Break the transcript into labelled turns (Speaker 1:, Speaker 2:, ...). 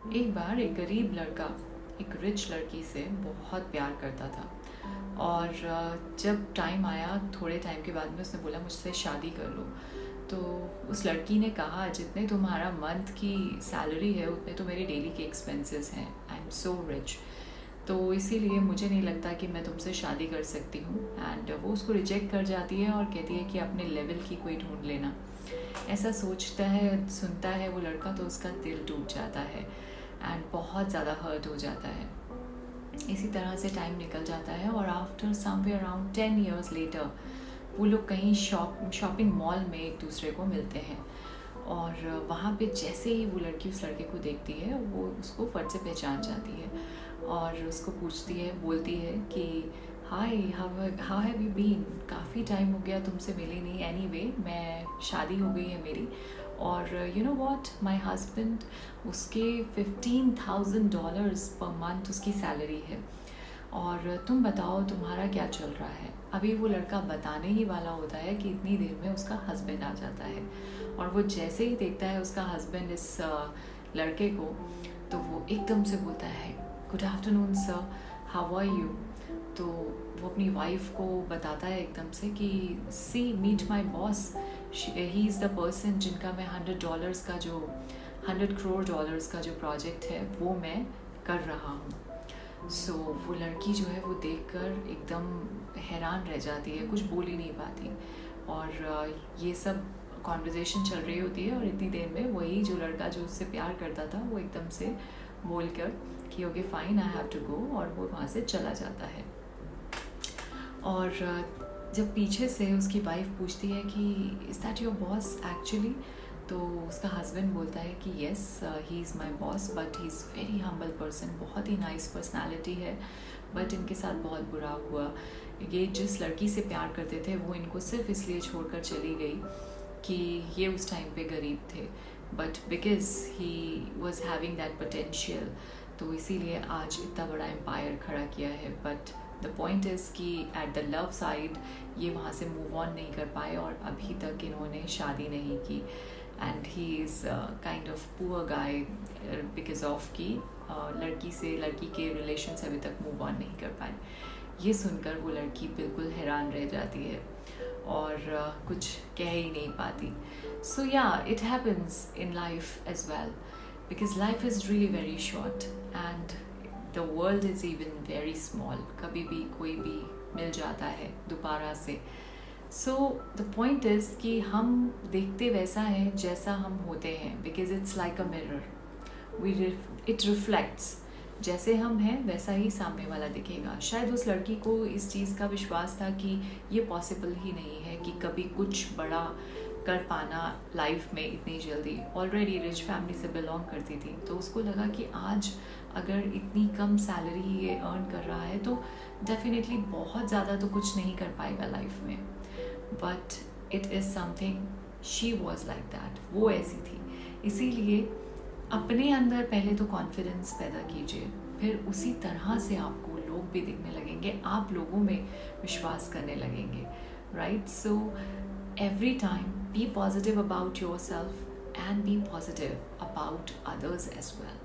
Speaker 1: एक बार एक गरीब लड़का एक रिच लड़की से बहुत प्यार करता था। और जब टाइम आया, थोड़े टाइम के बाद में उसने बोला मुझसे शादी कर लो। तो उस लड़की ने कहा, जितने तुम्हारा मंथ की सैलरी है उतने तो मेरे डेली के एक्सपेंसेस हैं। आई एम सो रिच, तो इसीलिए मुझे नहीं लगता कि मैं तुमसे शादी कर सकती हूँ। एंड वो उसको रिजेक्ट कर जाती है और कहती है कि अपने लेवल की कोई ढूंढ लेना। ऐसा सोचता है, सुनता है वो लड़का, तो उसका दिल टूट जाता है एंड बहुत ज़्यादा हर्ट हो जाता है। इसी तरह से टाइम निकल जाता है और after somewhere around 10 years later वो लोग कहीं शॉपिंग मॉल में एक दूसरे को मिलते हैं। और वहाँ पे जैसे ही वो लड़की उस लड़के को देखती है, वो उसको फट से पहचान जाती है और उसको पूछती है, बोलती है कि हाय, हाउ हैव यू बीन, काफ़ी टाइम हो गया तुमसे मिली नहीं। एनीवे, मैं शादी हो गई है मेरी, और you know what, my husband, उसके $15,000 पर मंथ उसकी सैलरी है। और तुम बताओ तुम्हारा क्या चल रहा है। अभी वो लड़का बताने ही वाला होता है कि इतनी देर में उसका हस्बैंड आ जाता है। और वो जैसे ही देखता है उसका हस्बैंड इस लड़के को, तो वो एकदम से बोलता है, good afternoon sir, how are you. तो वो अपनी वाइफ को बताता है एकदम से कि see, meet my boss, he is the person जिनका मैं $100 का जो $100 crore का जो प्रोजेक्ट है वो मैं कर रहा हूँ। सो वो लड़की जो है वो देखकर एकदम हैरान रह जाती है, कुछ बोल ही नहीं पाती। और ये सब कॉन्वर्जेसन चल रही होती है और इतनी देर में वही जो लड़का जो उससे प्यार करता था वो एकदम से बोल कर कि okay fine, I have to go, और वो वहाँ से चला जाता है। और जब पीछे से उसकी वाइफ पूछती है कि is that your boss actually, तो उसका हस्बैंड बोलता है कि yes, he is my boss, but he is very humble person, बहुत ही नाइस पर्सनालिटी है, बट इनके साथ बहुत बुरा हुआ। ये जिस लड़की से प्यार करते थे वो इनको सिर्फ इसलिए छोड़कर चली गई कि ये उस टाइम पे गरीब थे, but because he was having that potential, तो इसीलिए आज इतना बड़ा एम्पायर खड़ा किया है। बट द पॉइंट इज़ कि एट द लव साइड ये वहाँ से मूव ऑन नहीं कर पाए और अभी तक इन्होंने शादी नहीं की। And he is kind of poor guy because of कि लड़की के रिलेशन से अभी तक मूव ऑन नहीं कर पाए। ये सुनकर वो लड़की बिल्कुल हैरान रह जाती है और कुछ कह ही नहीं पाती। So yeah, it happens in life as well, because life is really very short and the world is even very small. कभी भी कोई भी मिल जाता है दोबारा से। सो द पॉइंट इज़ कि हम देखते वैसा है जैसा हम होते हैं, because it's like a mirror, it reflects. जैसे हम हैं वैसा ही सामने वाला दिखेगा। शायद उस लड़की को इस चीज़ का विश्वास था कि ये पॉसिबल ही नहीं है कि कभी कुछ बड़ा कर पाना लाइफ में इतनी जल्दी। ऑलरेडी रिच फैमिली से बिलोंग करती थी, तो उसको लगा कि आज अगर इतनी कम सैलरी ये अर्न कर रहा है तो डेफिनेटली बहुत ज़्यादा तो कुछ नहीं कर पाएगा लाइफ में। But it is something, she was like that, वो ऐसी थी। इसीलिए अपने अंदर पहले तो कॉन्फिडेंस पैदा कीजिए, फिर उसी तरह से आपको लोग भी दिखने लगेंगे, आप लोगों में विश्वास करने लगेंगे, right. So every time be positive about yourself and be positive about others as well.